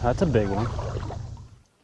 That's a big one.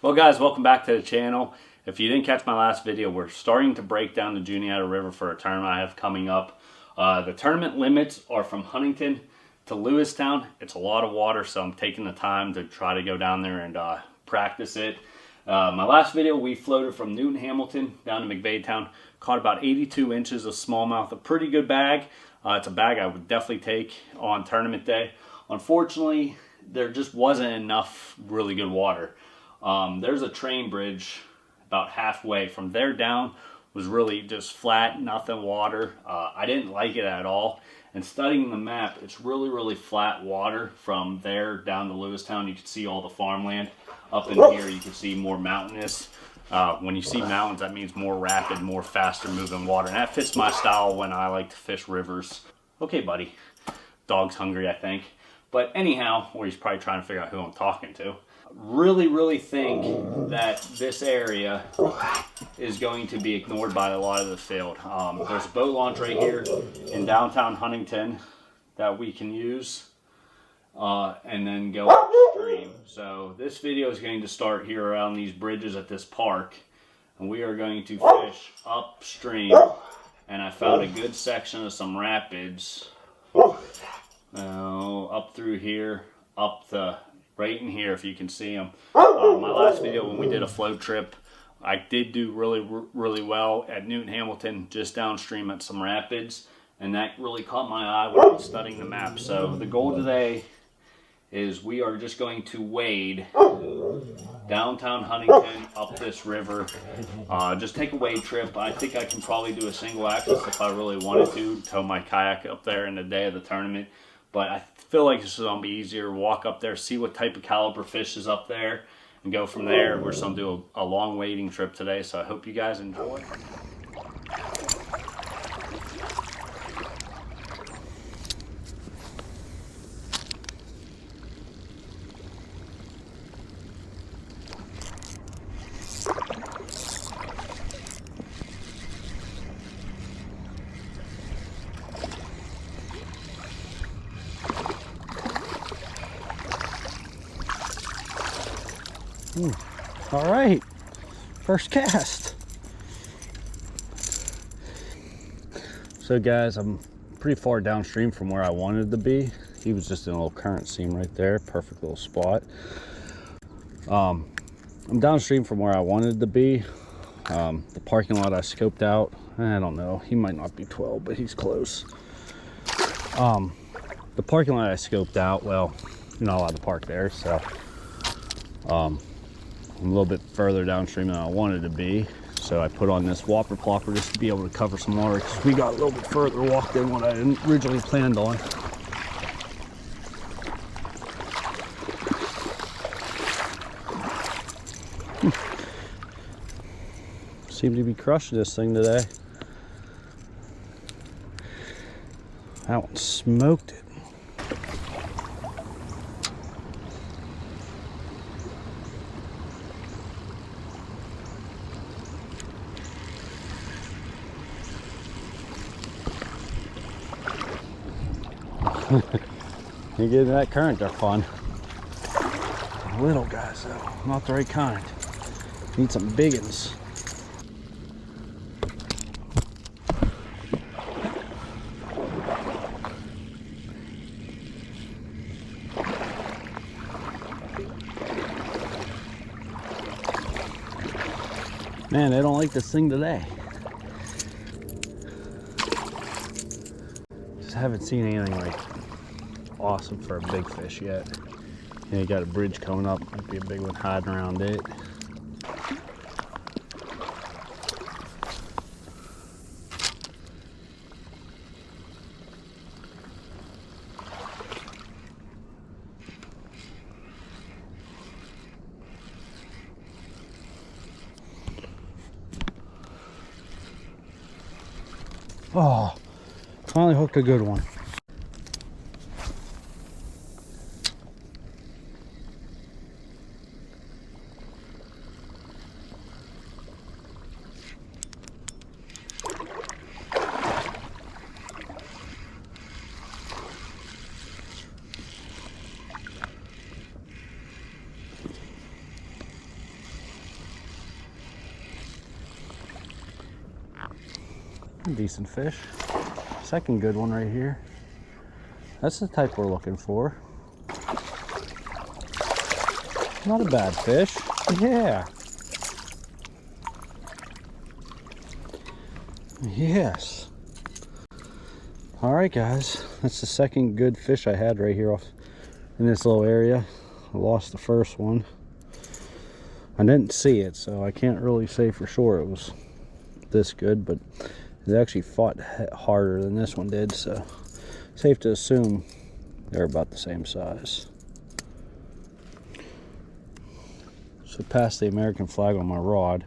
Well guys, welcome back to the channel. If you didn't catch my last video, we're starting to break down the Juniata River for a tournament I have coming up. The tournament limits are from Huntingdon to Lewistown. It's a lot of water, so I'm taking the time to try to go down there and practice it. My last video, we floated from Newton Hamilton down to McVeigh, caught about 82 inches of smallmouth, a pretty good bag. It's a bag I would definitely take on tournament day. Unfortunately, there just wasn't enough really good water. There's a train bridge about halfway. From there down was really just flat, nothing water. I didn't like it at all. And studying the map, it's really flat water from there down to Lewistown. You can see all the farmland. Up in here, you can see more mountainous. When you see mountains, that means more rapid, more faster moving water. And that fits my style when I like to fish rivers. Okay, buddy. Dog's hungry, I think. But anyhow, or he's probably trying to figure out who I'm talking to. Really think that this area is going to be ignored by a lot of the field. There's a boat launch right here in downtown Huntingdon that we can use and then go upstream. So this video is going to start here around these bridges at this park, and we are going to fish upstream. And I found a good section of some rapids up through here, up the right in here, if you can see them. My last video when we did a float trip, I did do really well at Newton Hamilton, just downstream at some rapids, and that really caught my eye when I was studying the map. So the goal today is we are just going to wade downtown Huntingdon up this river. Just take a wade trip. I think I can probably do a single axis if I really wanted to, tow my kayak up there in the day of the tournament. But I feel like this is going to be easier. Walk up there, see what type of caliber fish is up there, and go from there. We're just going to do a long wading trip today, so I hope you guys enjoy. All right, first cast. So guys, I'm pretty far downstream from where I wanted to be. He was just in a little current seam right there, perfect little spot. I'm downstream from where I wanted to be. The parking lot I scoped out, I don't know, he might not be 12, but he's close. The parking lot I scoped out, well, you're not allowed to park there, so I'm a little bit further downstream than I wanted to be, so I put on this whopper plopper just to be able to cover some water, because we got a little bit further walk than what I originally planned on. Seem to be crushing this thing today. That one smoked it. You get in that current, they're fun. Little guys though, not the right kind. Need some big ones. Man, they don't like this thing today. Just haven't seen anything like awesome for a big fish yet. And you got a bridge coming up, might be a big one hiding around it. Oh, finally hooked a good one. A decent fish. Second good one right here. That's the type we're looking for. Not a bad fish. Yeah. Yes. All right, guys. That's the second good fish I had right here off in this little area. I lost the first one. I didn't see it, so I can't really say for sure it was this good, but it actually fought harder than this one did, so safe to assume they're about the same size. So past the American flag on my rod.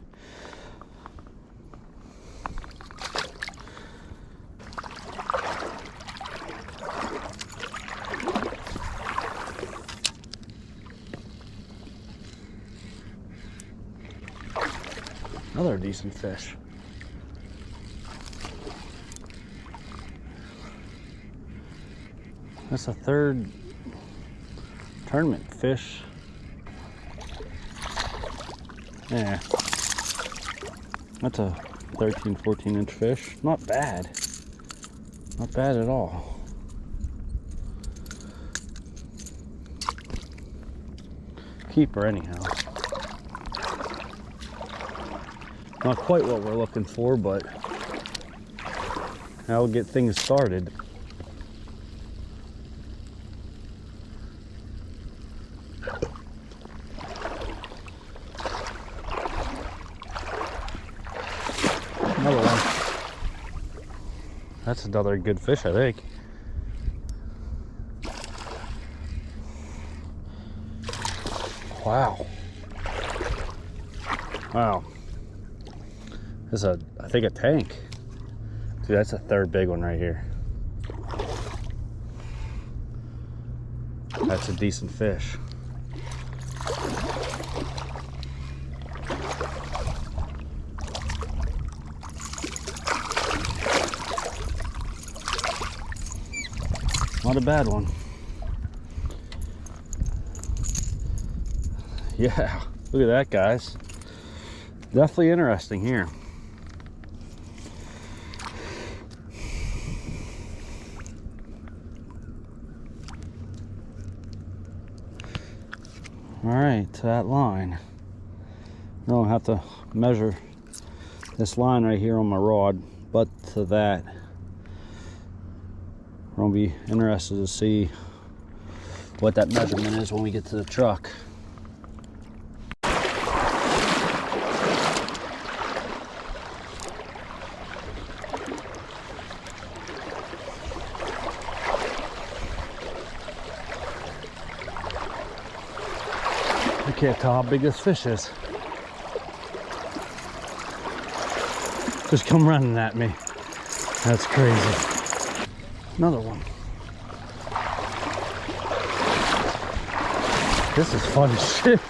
Another decent fish. That's a third tournament fish. Yeah. That's a 13, 14-inch fish. Not bad. Not bad at all. Keeper anyhow. Not quite what we're looking for, but that'll get things started. Another one. That's another good fish, I think. Wow. Wow. This is I think a tank. Dude, that's a third big one right here. That's a decent fish. Not a bad one. Yeah, look at that, guys. Definitely interesting here. All right, to that line. I don't have to measure this line right here on my rod, but to that. We're gonna be interested to see what that measurement is when we get to the truck. I can't tell how big this fish is. Just come running at me. That's crazy. Another one. This is fun as shit.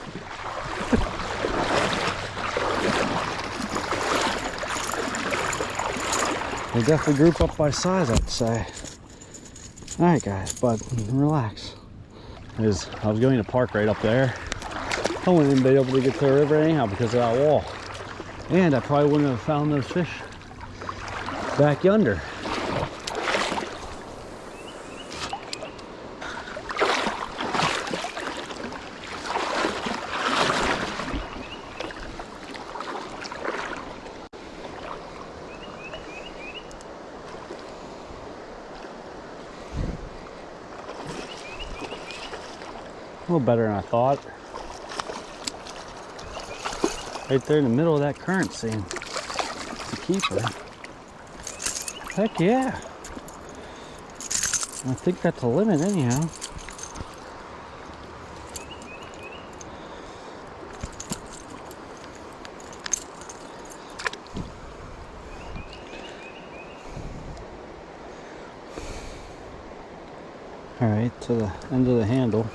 They definitely group up by size, I'd say. All right, guys, but relax. I was going to park right up there. I wouldn't even be able to get to the river anyhow because of that wall. And I probably wouldn't have found those fish back yonder. A little better than I thought. Right there in the middle of that current seam. It's a keeper. Heck yeah. I think that's a limit anyhow. All right, to the end of the handle.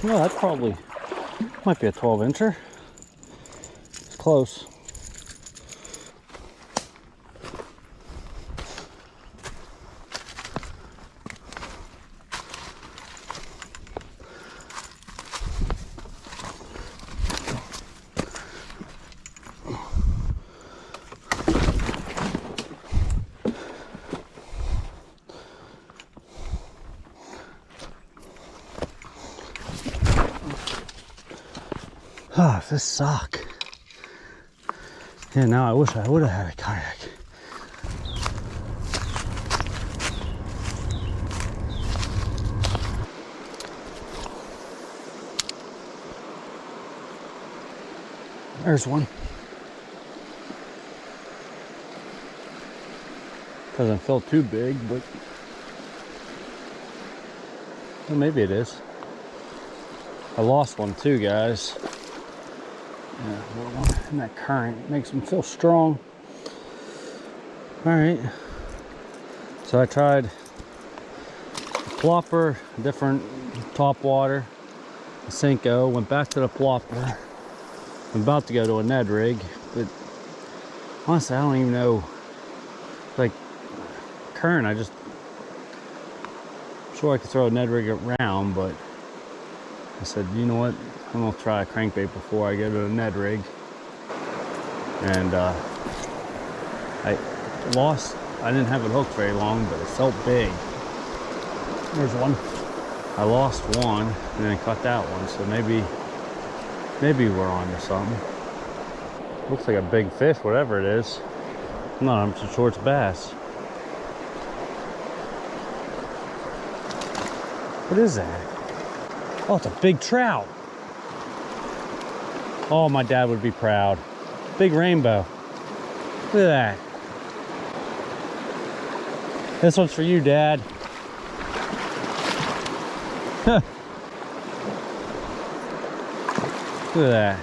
Well, that probably might be a 12-incher. It's close. Ah, this suck. Yeah, now I wish I would have had a kayak. There's one. Doesn't feel too big, but well, maybe it is. I lost one too, guys. Yeah, little one in that current makes them feel strong. All right. So I tried the plopper, different top water, the Senko, went back to the plopper. I'm about to go to a Ned rig, but honestly, I don't even know. Like current, I'm sure I could throw a Ned rig around, but I said, you know what? I'm gonna try a crankbait before I go to a Ned rig. And I didn't have it hooked very long, but it felt big. There's one. I lost one and then caught that one, so maybe we're on to something. Looks like a big fish, whatever it is. No, I'm too sure it's bass. What is that? Oh, it's a big trout. Oh, my dad would be proud. Big rainbow. Look at that. This one's for you, Dad. Look at that.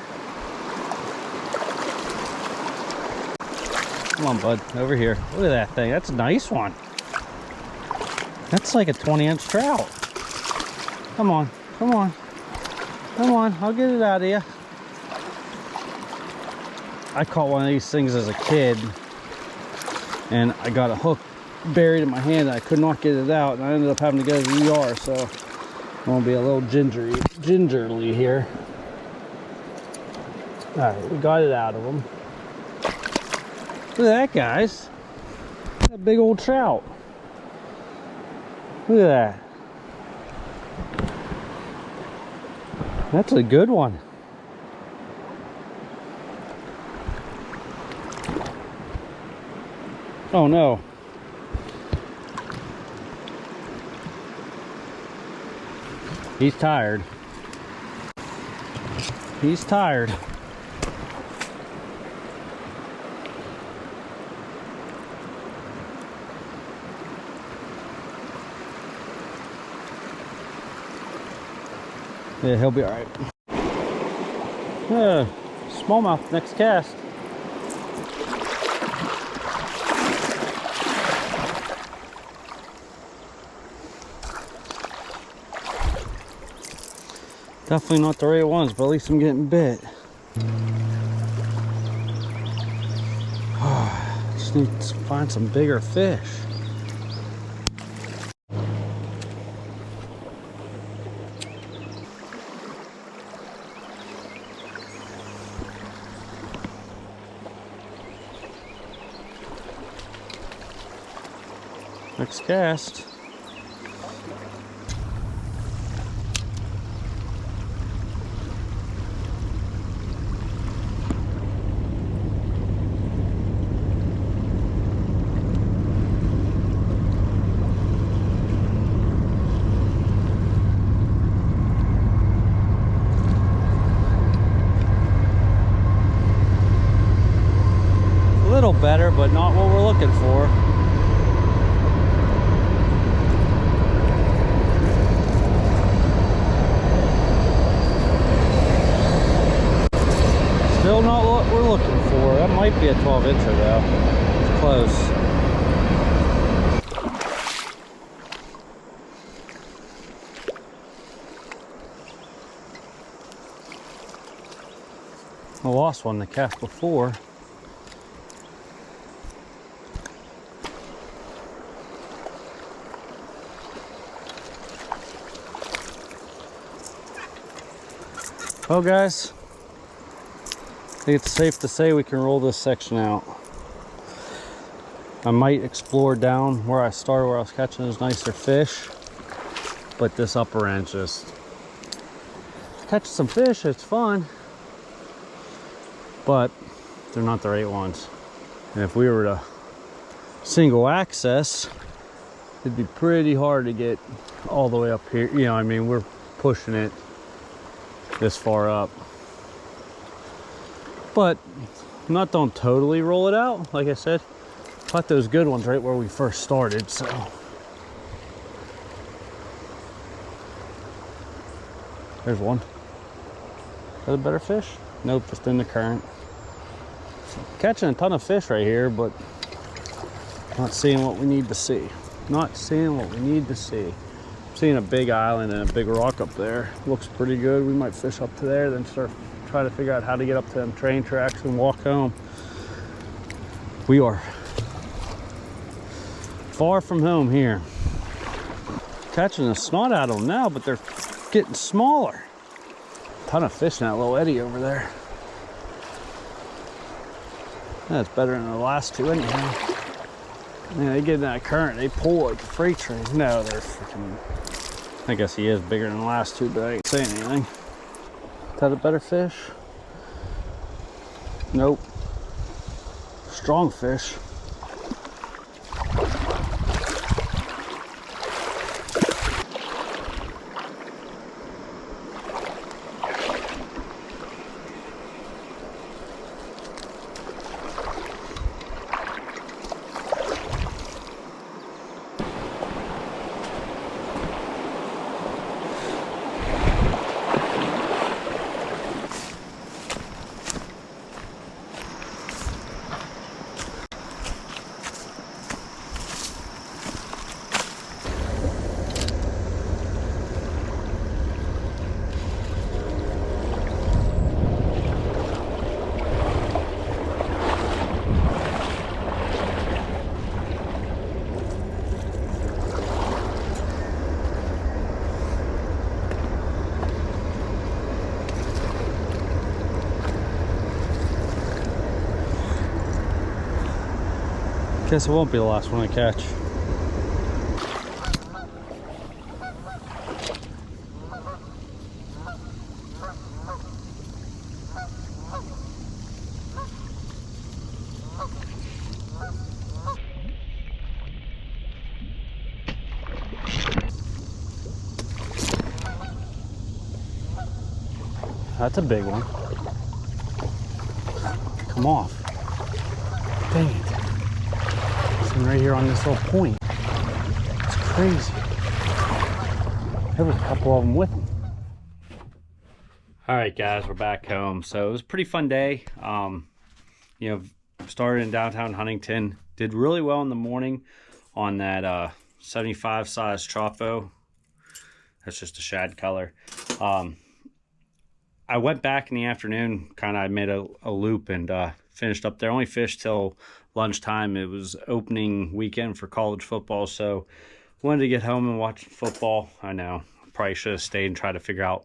Come on, bud, over here. Look at that thing. That's a nice one. That's like a 20-inch trout. Come on, come on. Come on, I'll get it out of you. I caught one of these things as a kid, and I got a hook buried in my hand and I could not get it out, and I ended up having to go to the ER, so I'm gonna be a little gingerly here. All right, we got it out of them. Look at that, guys. That big old trout. Look at that. That's a good one. Oh no. He's tired. He's tired. Yeah, he'll be all right. Smallmouth, next cast. Definitely not the right ones, but at least I'm getting bit. Just need to find some bigger fish. Next cast. A little better, but not what we're looking for. Still not what we're looking for. That might be a 12-incher though. It's close. I lost one the cast before. Well, guys, I think it's safe to say we can roll this section out. I might explore down where I started, where I was catching those nicer fish, but this upper end just catching some fish. It's fun. but they're not the right ones. And if we were to single access, it'd be pretty hard to get all the way up here. You know, I mean, we're pushing it this far up. But I'm not don't totally roll it out. Like I said, caught those good ones right where we first started, so. There's one. Is that a better fish? Nope, just in the current. Catching a ton of fish right here, but not seeing what we need to see. Not seeing what we need to see. I'm seeing a big island and a big rock up there. Looks pretty good. We might fish up to there, then start try to figure out how to get up to them train tracks and walk home. We are far from home here. Catching a snot out of them now, but they're getting smaller. Ton of fish in that little eddy over there. That's better than the last two anyhow. Yeah, they get in that current, they pull like a freight train. No, they're freaking. I guess he is bigger than the last two, but I ain't saying anything. Is that a better fish? Nope. Strong fish. Guess it won't be the last one I catch. That's a big one. Come off. Dang it. Right here on this little point. It's crazy. There was a couple of them with me. All right, guys, we're back home. So it was a pretty fun day. You know, started in downtown Huntingdon. Did really well in the morning on that 75 size Trout. That's just a shad color. I went back in the afternoon, I made a loop and finished up there. Only fished till lunchtime. It was opening weekend for college football, so wanted to get home and watch football. I know, probably should have stayed and tried to figure out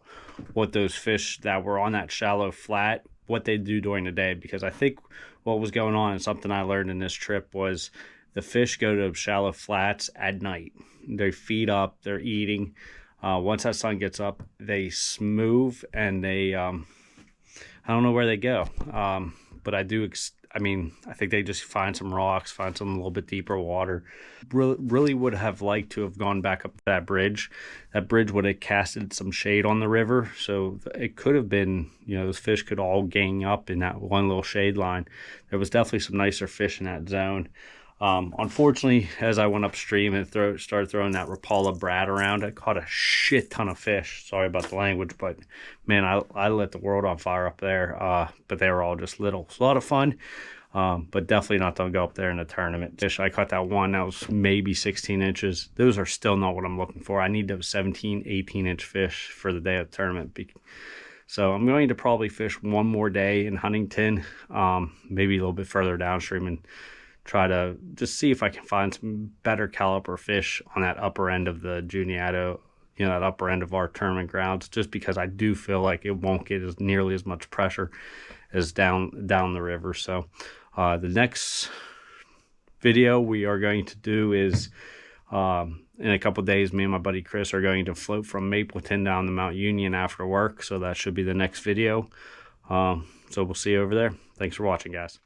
what those fish that were on that shallow flat, what they do during the day, because I think what was going on and something I learned in this trip was the fish go to shallow flats at night. They feed up, they're eating. Once that sun gets up, they move and they, I don't know where they go. But I think they just find some rocks, find some a little bit deeper water. Really would have liked to have gone back up that bridge. That bridge would have casted some shade on the river. So it could have been, you know, those fish could all gang up in that one little shade line. There was definitely some nicer fish in that zone. Unfortunately, as I went upstream and started throwing that Rapala Brad around, I caught a shit ton of fish. Sorry about the language, but man, I lit the world on fire up there. But they were all just little. It's a lot of fun, but definitely not going to go up there in the tournament. Fish, I caught that one that was maybe 16 inches. Those are still not what I'm looking for. I need those 17, 18-inch fish for the day of the tournament. So I'm going to probably fish one more day in Huntingdon, maybe a little bit further downstream, and try to just see if I can find some better caliber fish on that upper end of the Juniata, you know, that upper end of our tournament grounds, just because I do feel like it won't get nearly as much pressure as down the river. So the next video we are going to do is in a couple days, me and my buddy Chris are going to float from Mapleton down to Mount Union after work. So that should be the next video. So we'll see you over there. Thanks for watching, guys.